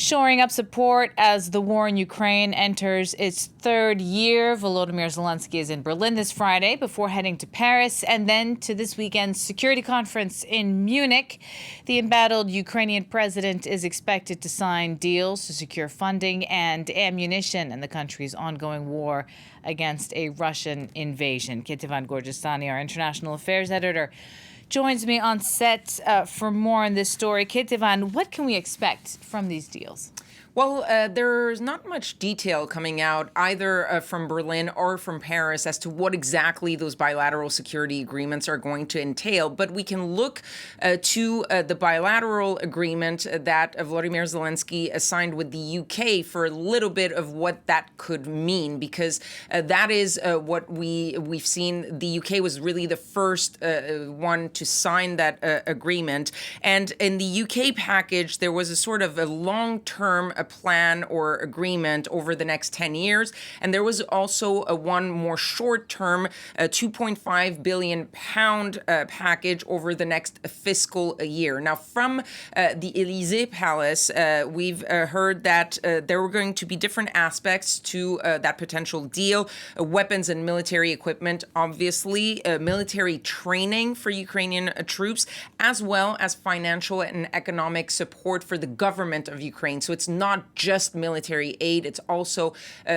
shoring up support as the war in Ukraine enters its third year. Volodymyr Zelensky is in Berlin this Friday before heading to Paris and then to this weekend's security conference in Munich. The embattled Ukrainian president is expected to sign deals to secure funding and ammunition in the country's ongoing war against a Russian invasion. Kethevane Gorjestani, our international affairs editor, joins me on set for more on this story. Kethevane, what can we expect from these deals? Well, there's not much detail coming out either from Berlin or from Paris as to what exactly those bilateral security agreements are going to entail. But we can look to the bilateral agreement that Volodymyr Zelensky signed with the UK for a little bit of what that could mean, because that is what we've seen. The UK was really the first one to sign that agreement. And in the UK package, there was a sort of a long-term plan or agreement over the next 10 years. And there was also one more short-term £2.5 billion package over the next fiscal year. Now, from the Élysée Palace, we've heard that there were going to be different aspects to that potential deal. Weapons and military equipment, obviously, military training for Ukrainian troops, as well as financial and economic support for the government of Ukraine. So it's not just military aid, it's also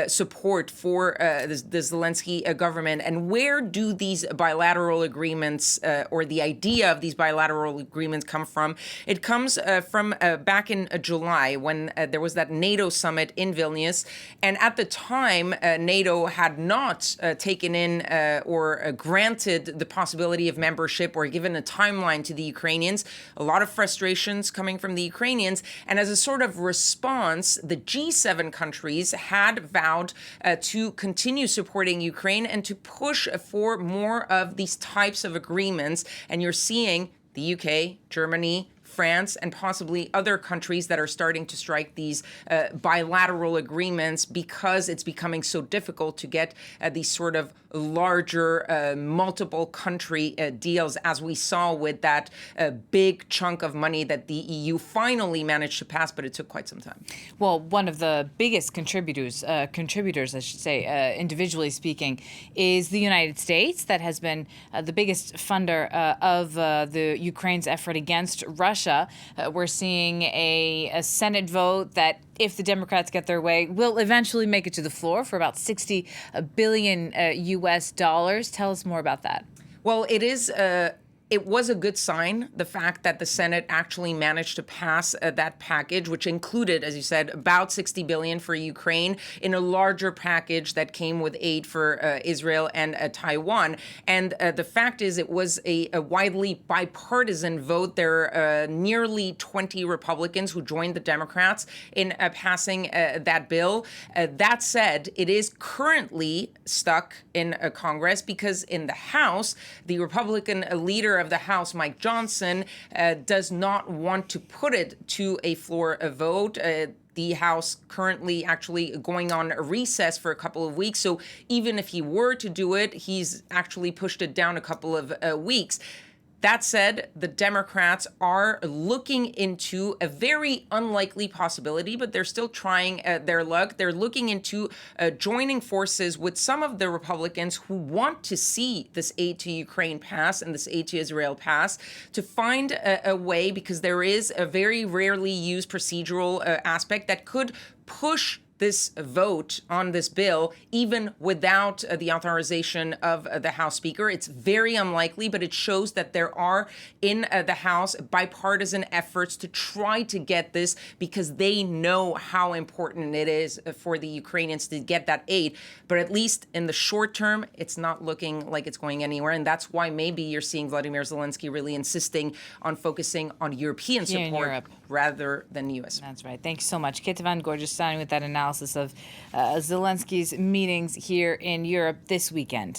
support for the Zelensky government. And where do these bilateral agreements or the idea of these bilateral agreements come from? It comes from back in July when there was that NATO summit in Vilnius. And at the time, NATO had not taken in or granted the possibility of membership or given a timeline to the Ukrainians. A lot of frustrations coming from the Ukrainians. And as a sort of response, the G7 countries had vowed to continue supporting Ukraine and to push for more of these types of agreements. And you're seeing the UK, Germany, France, and possibly other countries that are starting to strike these bilateral agreements because it's becoming so difficult to get these sort of larger multiple country deals, as we saw with that big chunk of money that the EU finally managed to pass, but it took quite some time. Well, one of the biggest contributors, I should say, individually speaking, is the United States, that has been the biggest funder of the Ukraine's effort against Russia. We're seeing a Senate vote that, if the Democrats get their way, will eventually make it to the floor for about $60 billion US dollars. Tell us more about that. Well, it was a good sign, the fact that the Senate actually managed to pass that package, which included, as you said, about $60 billion for Ukraine in a larger package that came with aid for Israel and Taiwan. And the fact is, it was a widely bipartisan vote. There are nearly 20 Republicans who joined the Democrats in passing that bill. That said, it is currently stuck in Congress because in the House, the Republican leader of the House, Mike Johnson, does not want to put it to a floor vote. The House currently actually going on a recess for a couple of weeks. So even if he were to do it, he's actually pushed it down a couple of weeks. That said, the Democrats are looking into a very unlikely possibility, but they're still trying their luck. They're looking into joining forces with some of the Republicans who want to see this aid to Ukraine pass and this aid to Israel pass, to find a way, because there is a very rarely used procedural aspect that could push this vote on this bill, even without the authorization of the House Speaker. It's very unlikely, but it shows that there are in the House bipartisan efforts to try to get this, because they know how important it is for the Ukrainians to get that aid. But at least in the short term, it's not looking like it's going anywhere. And that's why maybe you're seeing Volodymyr Zelensky really insisting on focusing on European support rather than U.S. That's right. Thanks so much. Kethevane Gorjestani with that analysis of Zelensky's meetings here in Europe this weekend.